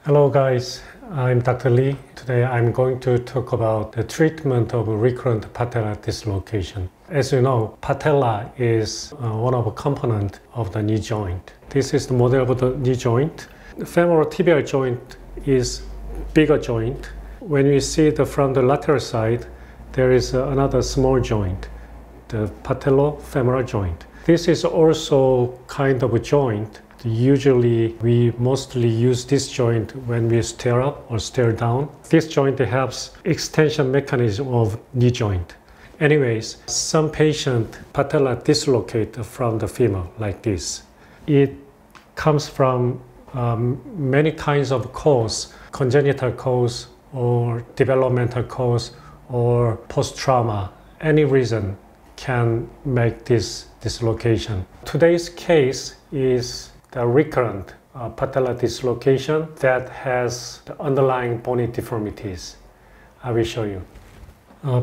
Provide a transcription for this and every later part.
Hello guys, I'm Dr. Lee. Today I'm going to talk about the treatment of recurrent patella dislocation. As you know, patella is one of the components of the knee joint. This is the model of the knee joint. The femoral-tibial joint is bigger joint. When you see from the lateral side, there is another small joint, the patellofemoral joint. This is also kind of a joint. Usually, we mostly use this joint when we stare up or stare down. This joint helps extension mechanism of knee joint. Anyways, some patient patella dislocate from the femur like this. It comes from many kinds of cause, congenital cause or developmental cause or post-trauma. Any reason can make this dislocation. Today's case is the recurrent patella dislocation that has the underlying bony deformities. I will show you.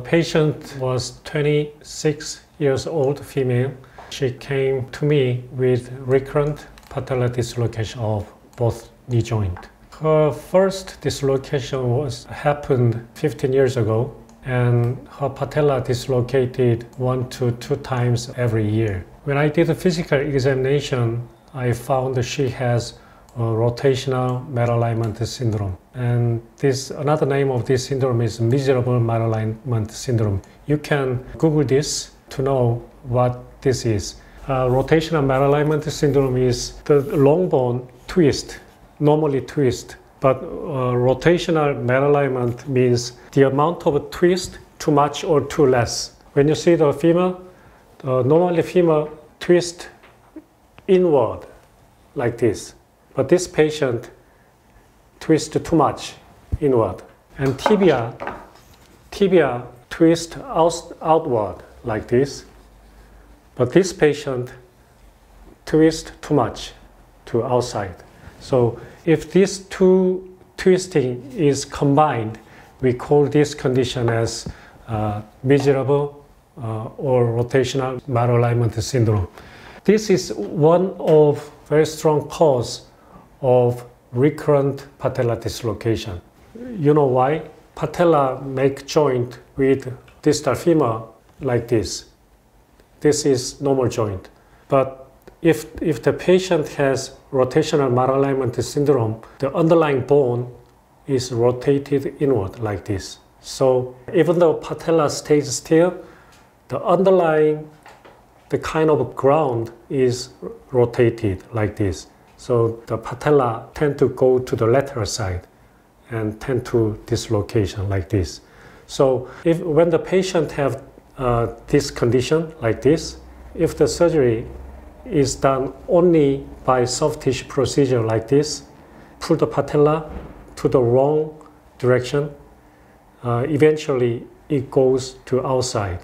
Patient was 26 years old, female. She came to me with recurrent patella dislocation of both knee joint. Her first dislocation happened 15 years ago, and her patella dislocated 1 to 2 times every year. When I did a physical examination, I found that she has a rotational malalignment syndrome. And another name of this syndrome is miserable malalignment syndrome. You can Google this to know what this is. Rotational malalignment syndrome is the long bone twist, normally twist, but rotational malalignment means the amount of twist too much or too less. When you see the femur, normally femur twist inward like this, but this patient twists too much inward, and tibia twist outward like this, but this patient twists too much to outside. So if these two twisting is combined, we call this condition as miserable or rotational malalignment syndrome. This is one of very strong cause of recurrent patella dislocation. You know why? Patella make joint with distal femur like this. This is normal joint. But if the patient has rotational malalignment syndrome, the underlying bone is rotated inward like this. So even though patella stays still, the kind of ground is rotated like this. So the patella tend to go to the lateral side and tend to dislocation like this. So when the patient have this condition like this, if the surgery is done only by soft tissue procedure like this, pull the patella to the wrong direction, eventually it goes to outside.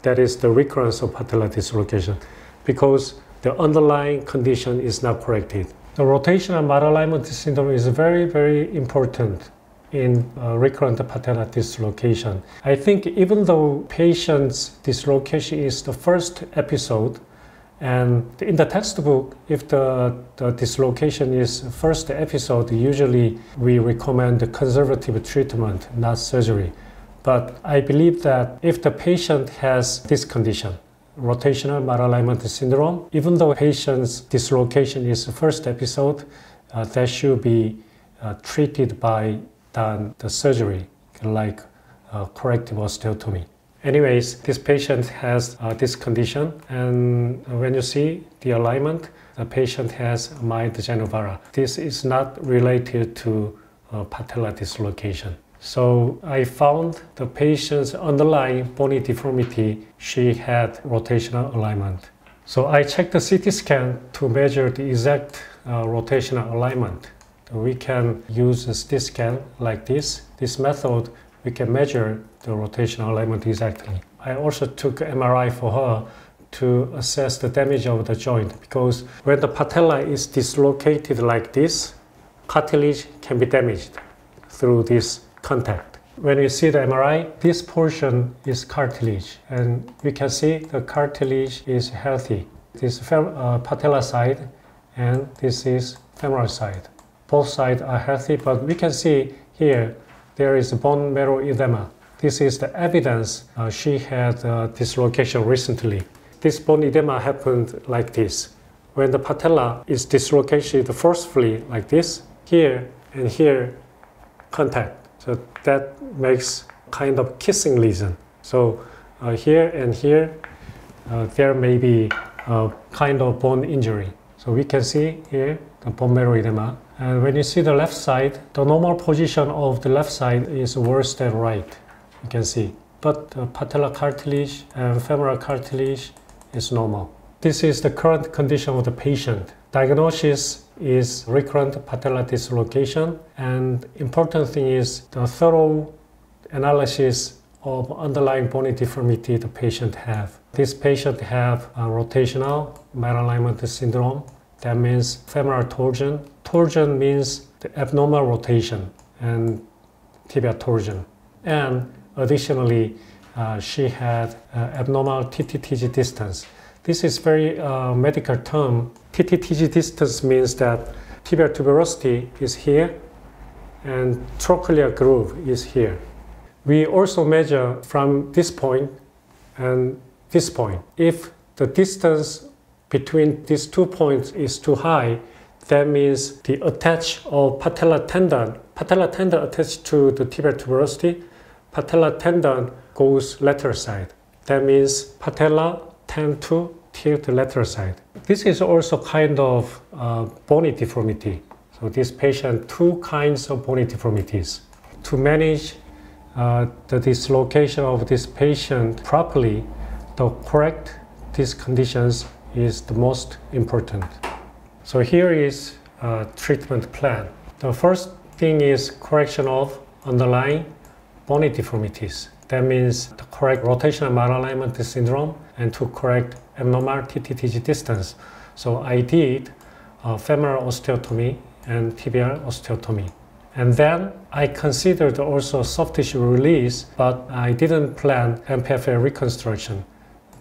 That is the recurrence of patella dislocation, because the underlying condition is not corrected. The rotational malalignment syndrome is very, very important in recurrent patella dislocation. I think even though patient's dislocation is the first episode, and in the textbook, if the dislocation is first episode, usually we recommend the conservative treatment, not surgery. But I believe that if the patient has this condition, rotational malalignment syndrome, even though patient's dislocation is the first episode, that should be treated by the surgery, like corrective osteotomy. Anyways, this patient has this condition, and when you see the alignment, the patient has mild genu-vara. This is not related to patella dislocation. So I found the patient's underlying bony deformity, she had rotational alignment. So I checked the CT scan to measure the exact rotational alignment. We can use a CT scan like this. This method, we can measure the rotational alignment exactly. I also took MRI for her to assess the damage of the joint, because when the patella is dislocated like this, cartilage can be damaged through this contact. When you see the MRI, this portion is cartilage, and we can see the cartilage is healthy. This patella side, and this is femoral side. both sides are healthy, but we can see here there is bone marrow edema. This is the evidence she had dislocation recently. This bone edema happened like this. When the patella is dislocated forcefully like this, here and here contact. So that makes kind of kissing lesion. So here and here, there may be a kind of bone injury. So we can see here the bone marrow edema. And when you see the left side, the normal position of the left side is worse than right. You can see. But the patella cartilage and femoral cartilage is normal. This is the current condition of the patient. Diagnosis is recurrent patella dislocation, and important thing is the thorough analysis of underlying bony deformity the patient have. This patient have a rotational malalignment syndrome. That means femoral torsion. Torsion means the abnormal rotation and tibia torsion. And additionally, she had abnormal TTTG distance. This is very medical term. TTTG distance means that tibial tuberosity is here and trochlear groove is here. We also measure from this point and this point. If the distance between these 2 points is too high, that means the attach of patella tendon attached to the tibial tuberosity, patella tendon goes lateral side. That means patella tend to tilt the lateral side. This is also kind of bony deformity. So this patient, two kinds of bony deformities. To manage the dislocation of this patient properly, to correct these conditions is the most important. So here is a treatment plan. The first thing is correction of underlying bony deformities. That means to correct rotational malalignment syndrome and to correct abnormal TTTG distance. So I did femoral osteotomy and tibial osteotomy. And then I considered also soft tissue release, but I didn't plan MPFL reconstruction.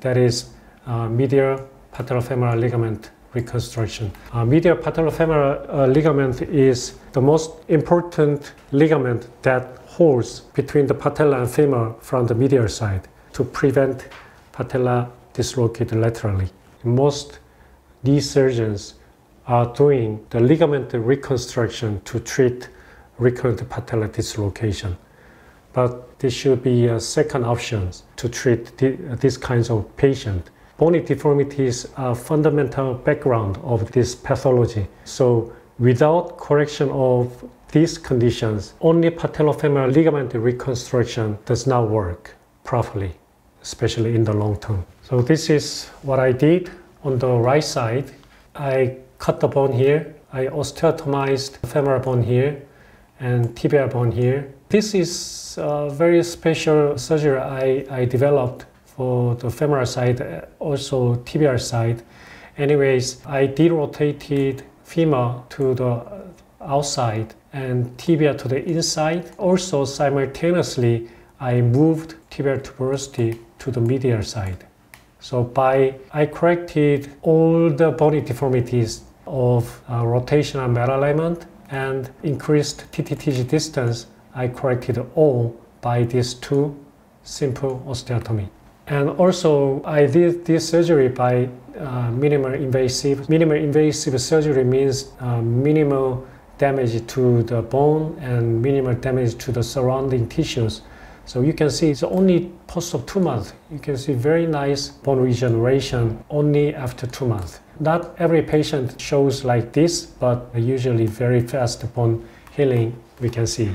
That is medial patellofemoral ligament reconstruction. Medial patellofemoral ligament is the most important ligament that holds between the patella and femur from the medial side to prevent patella dislocated laterally. Most knee surgeons are doing the ligament reconstruction to treat recurrent patella dislocation. But this should be a second option to treat these kinds of patients. Bony deformities are fundamental background of this pathology. So without correction of these conditions, only patellofemoral ligament reconstruction does not work properly, especially in the long term. So this is what I did. On the right side, I cut the bone here. I osteotomized the femoral bone here and tibial bone here. This is a very special surgery I developed for the femoral side, also tibial side. Anyways, I derotated femur to the outside and tibia to the inside. Also, simultaneously, I moved tibial tuberosity to the medial side. So I corrected all the bony deformities of rotational malalignment and increased TTTG distance. I corrected all by these two simple osteotomy. And also, I did this surgery by minimal invasive. Minimal invasive surgery means minimal damage to the bone and minimal damage to the surrounding tissues. So you can see it's only post of 2 months. You can see very nice bone regeneration only after 2 months. Not every patient shows like this, but usually very fast bone healing we can see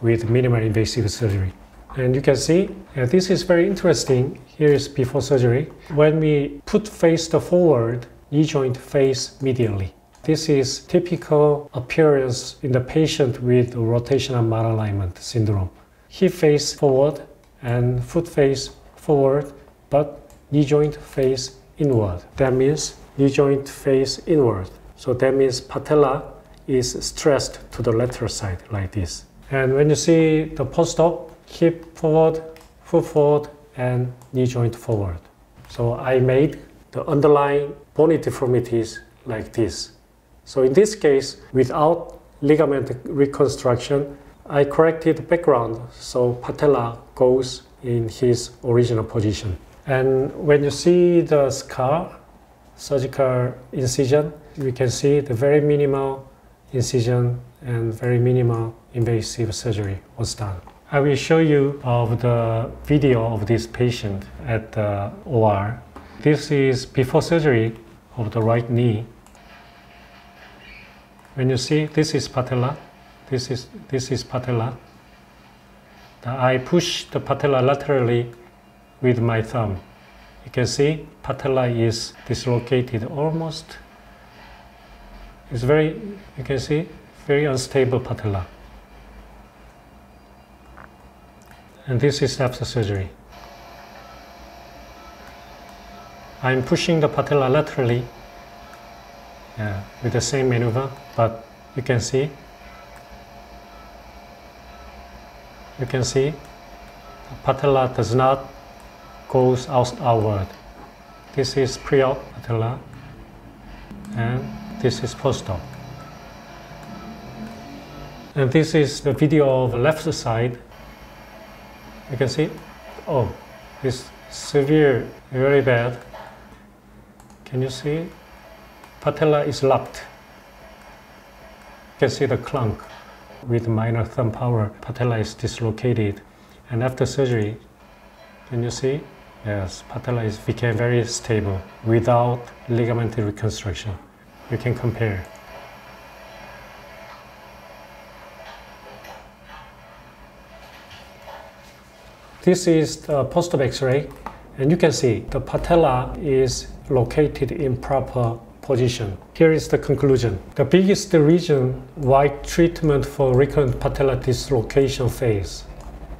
with minimal invasive surgery. And you can see, this is very interesting. Here is before surgery. When we put face forward, knee joint face medially. This is typical appearance in the patient with rotational malalignment syndrome. Hip face forward and foot face forward, but knee joint face inward. That means knee joint face inward. So that means patella is stressed to the lateral side like this. And when you see the post-op, hip forward, foot forward, and knee joint forward. So I made the underlying bony deformities like this. So in this case, without ligament reconstruction, I corrected the background so patella goes in his original position. And when you see the scar, surgical incision, we can see the very minimal incision and very minimal invasive surgery was done. I will show you of the video of this patient at the OR. This is before surgery of the right knee. When you see, this is patella. This is patella. I push the patella laterally with my thumb. You can see patella is dislocated almost. It's very, you can see, very unstable patella. And this is after surgery. I'm pushing the patella laterally with the same maneuver, but you can see the patella does not go outward. This is pre-op patella and this is post-op. And this is the video of the left side. You can see, oh, it's severe, very bad. Can you see? Patella is locked. You can see the clunk. With minor thumb power, patella is dislocated. And after surgery, can you see? Yes, patella became very stable without ligamental reconstruction. You can compare. This is the post-op X-ray, and you can see the patella is located in proper position. Here is the conclusion. The biggest reason why treatment for recurrent patella dislocation fails.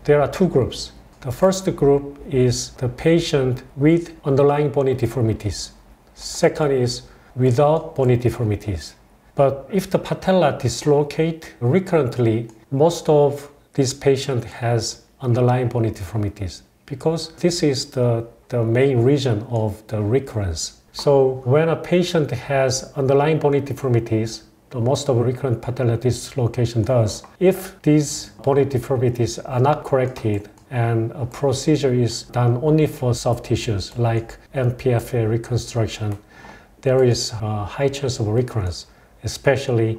There are two groups. The first group is the patient with underlying bony deformities. Second is without bony deformities. But if the patella dislocate recurrently, most of these patients has underlying bony deformities, because this is the main reason of the recurrence. So when a patient has underlying bony deformities, the most of recurrent patella dislocation does, if these bony deformities are not corrected and a procedure is done only for soft tissues like MPFA reconstruction, there is a high chance of recurrence, especially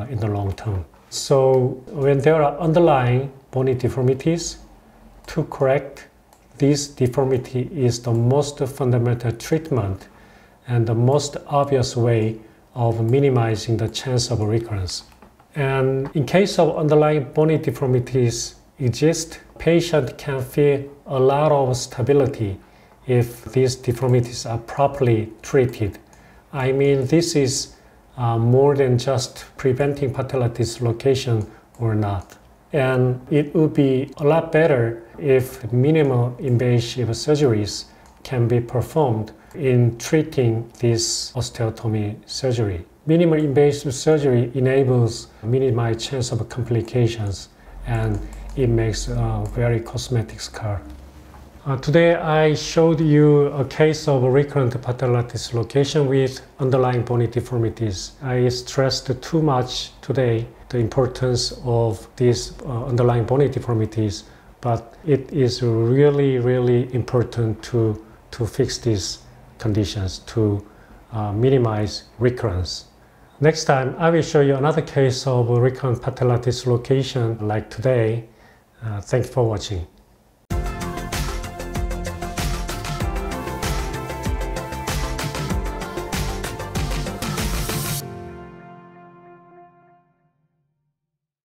in the long term. So when there are underlying bony deformities, to correct this deformity is the most fundamental treatment and the most obvious way of minimizing the chance of recurrence. And in case of underlying bony deformities exist, patient can feel a lot of stability if these deformities are properly treated. I mean, this is more than just preventing patella dislocation or not. And it would be a lot better if minimal invasive surgeries can be performed in treating this osteotomy surgery. Minimal invasive surgery enables minimized chance of complications, and it makes a very cosmetic scar. Today I showed you a case of recurrent patella dislocation with underlying bony deformities. I stressed too much today the importance of these underlying bony deformities, but it is really important to fix these conditions, to minimize recurrence. Next time I will show you another case of recurrent patella dislocation like today. Thanks for watching.